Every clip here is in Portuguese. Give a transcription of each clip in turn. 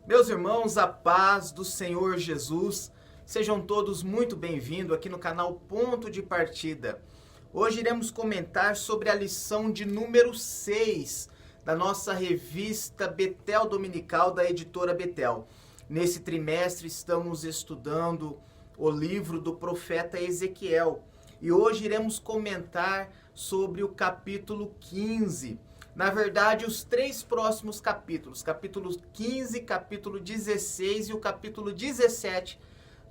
Meus irmãos, a paz do Senhor Jesus, sejam todos muito bem-vindos aqui no canal Ponto de Partida. Hoje iremos comentar sobre a lição de número 6 da nossa revista Betel Dominical da editora Betel. Nesse trimestre estamos estudando o livro do profeta Ezequiel e hoje iremos comentar sobre o capítulo 15. Na verdade, os três próximos capítulos, capítulo 15, capítulo 16 e o capítulo 17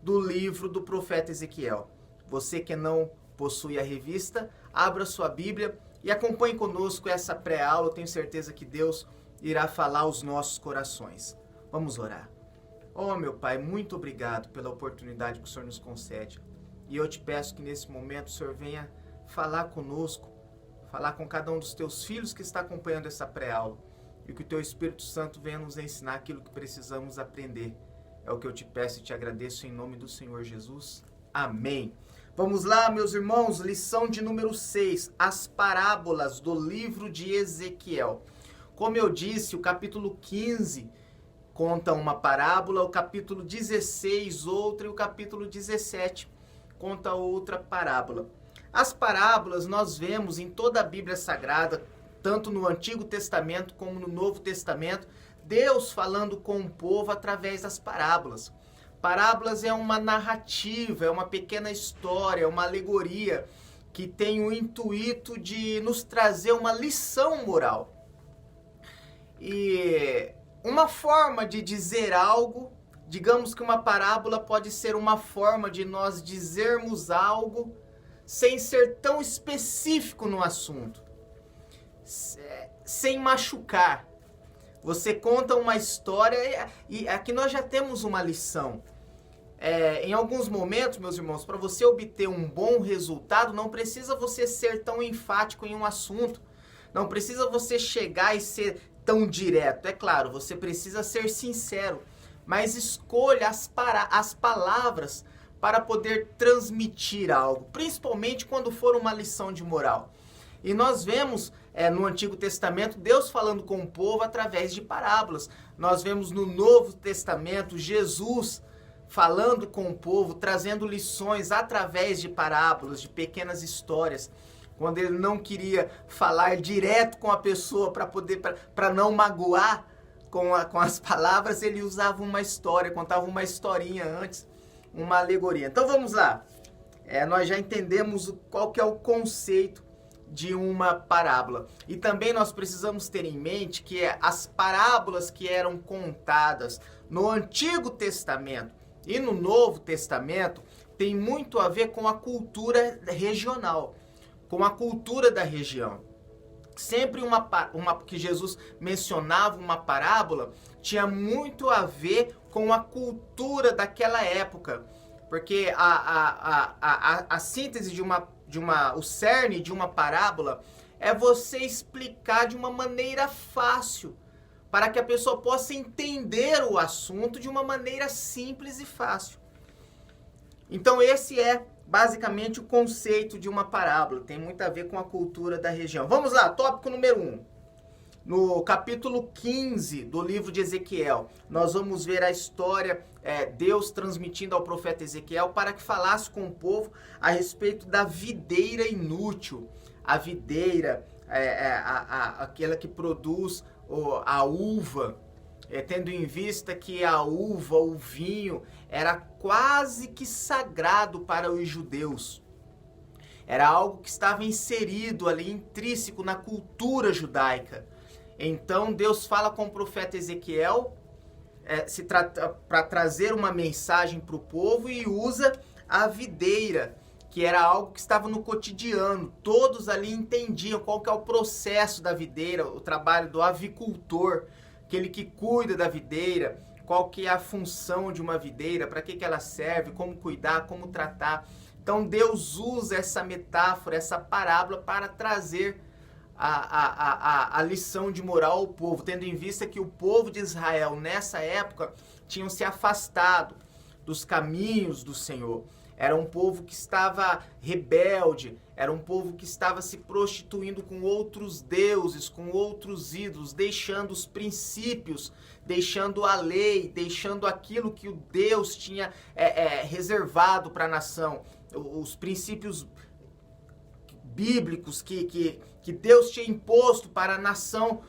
do livro do profeta Ezequiel. Você que não possui a revista, abra sua Bíblia e acompanhe conosco essa pré-aula. Eu tenho certeza que Deus irá falar aos nossos corações. Vamos orar. Oh, meu Pai, muito obrigado pela oportunidade que o Senhor nos concede. E eu te peço que nesse momento o Senhor venha falar conosco, falar com cada um dos teus filhos que está acompanhando essa pré-aula e que o teu Espírito Santo venha nos ensinar aquilo que precisamos aprender. É o que eu te peço e te agradeço em nome do Senhor Jesus. Amém. Vamos lá, meus irmãos, lição de número 6, as parábolas do livro de Ezequiel. Como eu disse, o capítulo 15 conta uma parábola, o capítulo 16 outra e o capítulo 17 conta outra parábola. As parábolas nós vemos em toda a Bíblia Sagrada, tanto no Antigo Testamento como no Novo Testamento, Deus falando com o povo através das parábolas. Parábolas é uma narrativa, é uma pequena história, é uma alegoria que tem o intuito de nos trazer uma lição moral. E uma forma de dizer algo, digamos que uma parábola pode ser uma forma de nós dizermos algo sem ser tão específico no assunto, sem machucar. Você conta uma história e aqui nós já temos uma lição. Em alguns momentos, meus irmãos, para você obter um bom resultado, não precisa você ser tão enfático em um assunto. Não precisa você chegar e ser tão direto. É claro, você precisa ser sincero, mas escolha as palavras para poder transmitir algo, principalmente quando for uma lição de moral. E nós vemos no Antigo Testamento Deus falando com o povo através de parábolas. Nós vemos no Novo Testamento Jesus falando com o povo, trazendo lições através de parábolas, de pequenas histórias. Quando ele não queria falar direto com a pessoa para não magoar com as palavras, ele usava uma história, contava uma historinha antes, uma alegoria. Então vamos lá. Nós já entendemos qual que é o conceito de uma parábola. E também nós precisamos ter em mente que as parábolas que eram contadas no Antigo Testamento e no Novo Testamento tem muito a ver com a cultura regional, com a cultura da região. Sempre que Jesus mencionava uma parábola, tinha muito a ver com a cultura daquela época. Porque a síntese o cerne de uma parábola é você explicar de uma maneira fácil, para que a pessoa possa entender o assunto de uma maneira simples e fácil. Então esse é basicamente o conceito de uma parábola, tem muito a ver com a cultura da região. Vamos lá, tópico número 1. No capítulo 15 do livro de Ezequiel, nós vamos ver a história, Deus transmitindo ao profeta Ezequiel para que falasse com o povo a respeito da videira inútil. A videira, aquela que produz a uva, tendo em vista que a uva, o vinho, era quase que sagrado para os judeus. Era algo que estava inserido ali, intrínseco na cultura judaica. Então Deus fala com o profeta Ezequiel para trazer uma mensagem para o povo e usa a videira, que era algo que estava no cotidiano. Todos ali entendiam qual que é o processo da videira, o trabalho do avicultor, aquele que cuida da videira, qual que é a função de uma videira, para que ela serve, como cuidar, como tratar. Então Deus usa essa metáfora, essa parábola para trazer a lição de moral ao povo, tendo em vista que o povo de Israel nessa época tinham se afastado dos caminhos do Senhor. Era um povo que estava rebelde, era um povo que estava se prostituindo com outros deuses, com outros ídolos, deixando os princípios, deixando a lei, deixando aquilo que o Deus tinha reservado para a nação, os princípios bíblicos que Deus tinha imposto para a nação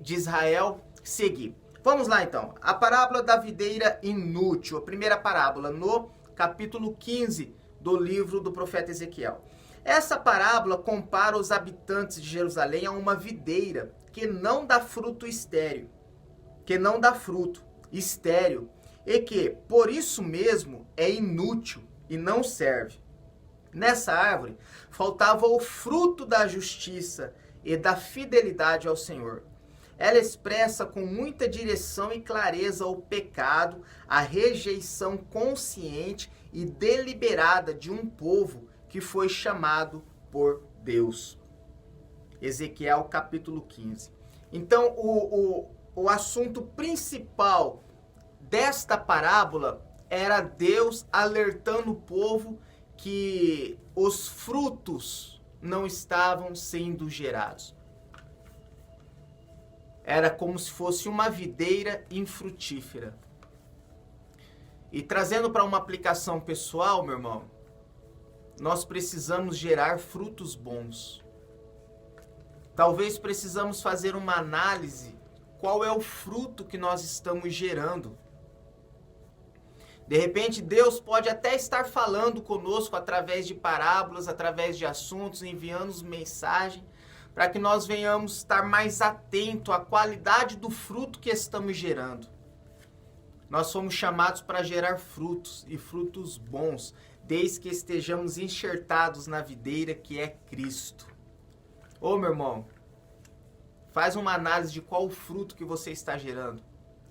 de Israel seguir. Vamos lá então, a parábola da videira inútil, a primeira parábola no capítulo 15 do livro do profeta Ezequiel. Essa parábola compara os habitantes de Jerusalém a uma videira que não dá fruto estéril, e que, por isso mesmo, é inútil e não serve. Nessa árvore faltava o fruto da justiça e da fidelidade ao Senhor. Ela expressa com muita direção e clareza o pecado, a rejeição consciente e deliberada de um povo que foi chamado por Deus. Ezequiel capítulo 15. Então, o assunto principal desta parábola era Deus alertando o povo que os frutos não estavam sendo gerados. Era como se fosse uma videira infrutífera. E trazendo para uma aplicação pessoal, meu irmão, nós precisamos gerar frutos bons. Talvez precisamos fazer uma análise, qual é o fruto que nós estamos gerando. De repente, Deus pode até estar falando conosco através de parábolas, através de assuntos, enviando mensagem, para que nós venhamos estar mais atentos à qualidade do fruto que estamos gerando. Nós fomos chamados para gerar frutos, e frutos bons, desde que estejamos enxertados na videira que é Cristo. Ô meu irmão, faz uma análise de qual o fruto que você está gerando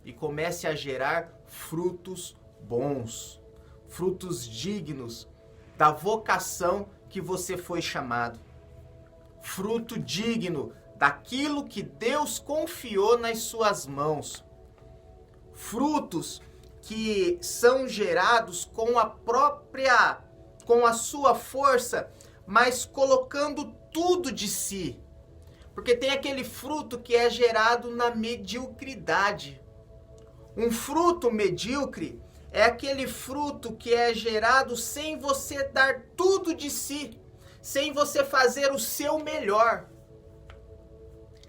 e comece a gerar frutos bons, frutos dignos da vocação que você foi chamado. Fruto digno daquilo que Deus confiou nas suas mãos. Frutos que são gerados com a sua força, mas colocando tudo de si. Porque tem aquele fruto que é gerado na mediocridade. Um fruto medíocre é aquele fruto que é gerado sem você dar tudo de si, sem você fazer o seu melhor.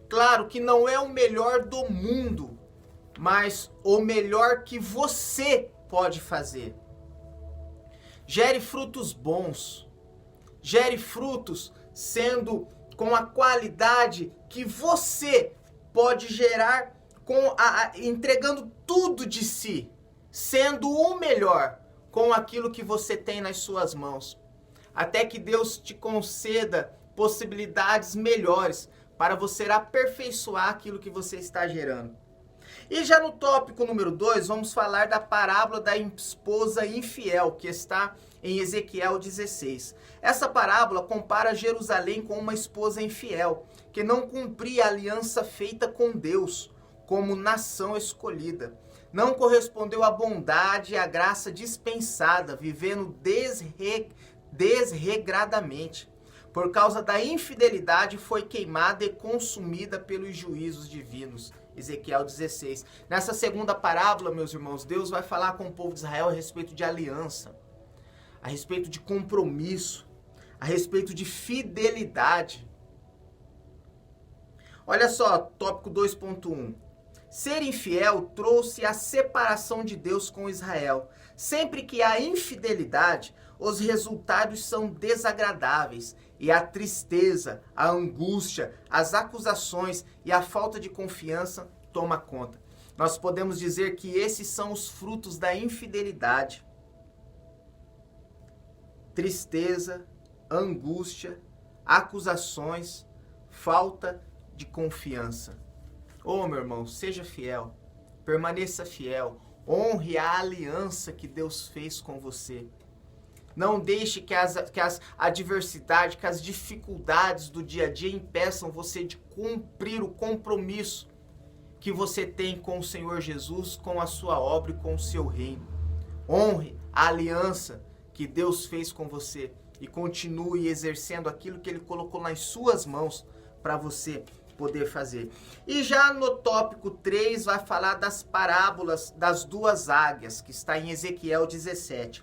Claro que não é o melhor do mundo, mas o melhor que você pode fazer. Gere frutos bons. Gere frutos sendo com a qualidade que você pode gerar, entregando tudo de si, sendo o melhor com aquilo que você tem nas suas mãos. Até que Deus te conceda possibilidades melhores para você aperfeiçoar aquilo que você está gerando. E já no tópico número 2, vamos falar da parábola da esposa infiel, que está em Ezequiel 16. Essa parábola compara Jerusalém com uma esposa infiel, que não cumpria a aliança feita com Deus, como nação escolhida. Não correspondeu à bondade e à graça dispensada, vivendo desregradamente. Por causa da infidelidade, foi queimada e consumida pelos juízos divinos. Ezequiel 16. Nessa segunda parábola, meus irmãos, Deus vai falar com o povo de Israel a respeito de aliança, a respeito de compromisso, a respeito de fidelidade. Olha só, tópico 2.1. Ser infiel trouxe a separação de Deus com Israel. Sempre que há infidelidade, os resultados são desagradáveis e a tristeza, a angústia, as acusações e a falta de confiança toma conta. Nós podemos dizer que esses são os frutos da infidelidade. Tristeza, angústia, acusações, falta de confiança. Ô meu irmão, seja fiel, permaneça fiel, honre a aliança que Deus fez com você. Não deixe que as adversidades, que as dificuldades do dia a dia impeçam você de cumprir o compromisso que você tem com o Senhor Jesus, com a sua obra e com o seu reino. Honre a aliança que Deus fez com você e continue exercendo aquilo que Ele colocou nas suas mãos para você poder fazer. E já no tópico 3 vai falar das parábolas das duas águias, que está em Ezequiel 17.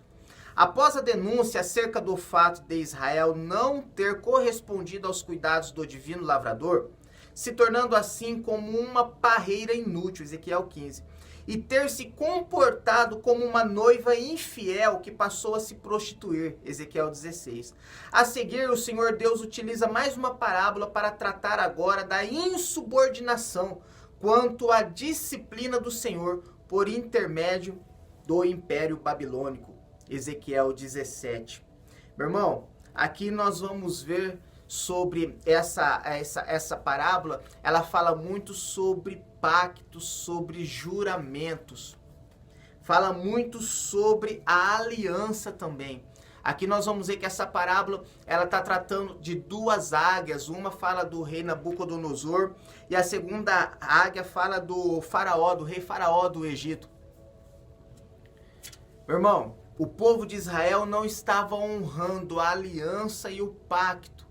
Após a denúncia acerca do fato de Israel não ter correspondido aos cuidados do divino lavrador, se tornando assim como uma parreira inútil, Ezequiel 15, e ter se comportado como uma noiva infiel que passou a se prostituir, Ezequiel 16. A seguir, o Senhor Deus utiliza mais uma parábola para tratar agora da insubordinação quanto à disciplina do Senhor por intermédio do Império Babilônico, Ezequiel 17. Meu irmão, aqui nós vamos ver sobre essa parábola. Ela fala muito sobre pactos, sobre juramentos. Fala muito sobre a aliança também. Aqui nós vamos ver que essa parábola, ela está tratando de duas águias. Uma fala do rei Nabucodonosor e a segunda águia fala do faraó, do rei faraó do Egito. Meu irmão, o povo de Israel não estava honrando a aliança e o pacto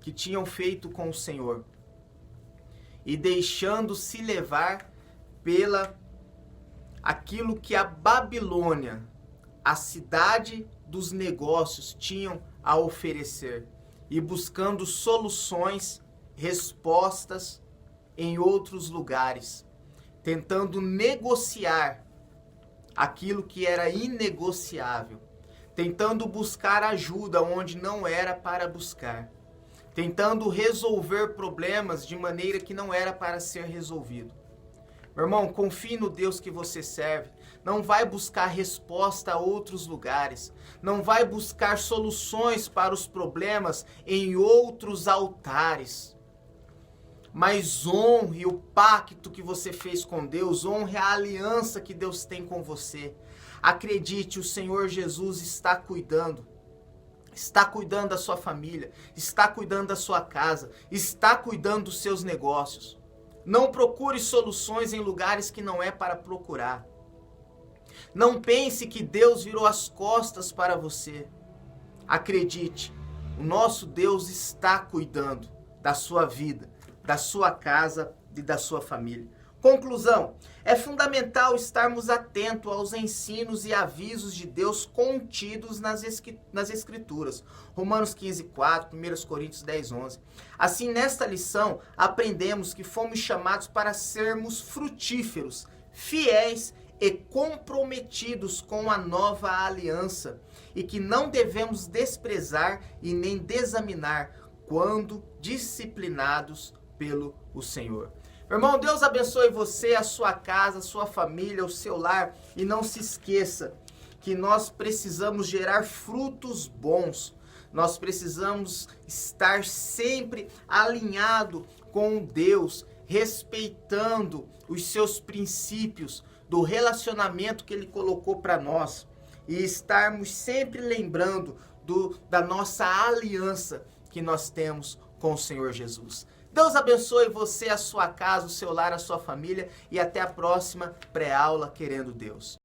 que tinham feito com o Senhor e deixando-se levar pela aquilo que a Babilônia, a cidade dos negócios, tinham a oferecer e buscando soluções, respostas em outros lugares, tentando negociar aquilo que era inegociável, tentando buscar ajuda onde não era para buscar, tentando resolver problemas de maneira que não era para ser resolvido. Meu irmão, confie no Deus que você serve. Não vai buscar resposta a outros lugares. Não vai buscar soluções para os problemas em outros altares. Mas honre o pacto que você fez com Deus, honre a aliança que Deus tem com você. Acredite, o Senhor Jesus está cuidando. Está cuidando da sua família, está cuidando da sua casa, está cuidando dos seus negócios. Não procure soluções em lugares que não é para procurar. Não pense que Deus virou as costas para você. Acredite, o nosso Deus está cuidando da sua vida, da sua casa e da sua família. Conclusão, é fundamental estarmos atentos aos ensinos e avisos de Deus contidos nas Escrituras. Romanos 15:4, 1 Coríntios 10:11. Assim, nesta lição, aprendemos que fomos chamados para sermos frutíferos, fiéis e comprometidos com a nova aliança, e que não devemos desprezar e nem desaminar quando disciplinados pelo Senhor. Meu irmão, Deus abençoe você, a sua casa, a sua família, o seu lar. E não se esqueça que nós precisamos gerar frutos bons. Nós precisamos estar sempre alinhado com Deus, respeitando os seus princípios do relacionamento que Ele colocou para nós. E estarmos sempre lembrando da nossa aliança que nós temos com o Senhor Jesus. Deus abençoe você, a sua casa, o seu lar, a sua família e até a próxima pré-aula, querendo Deus.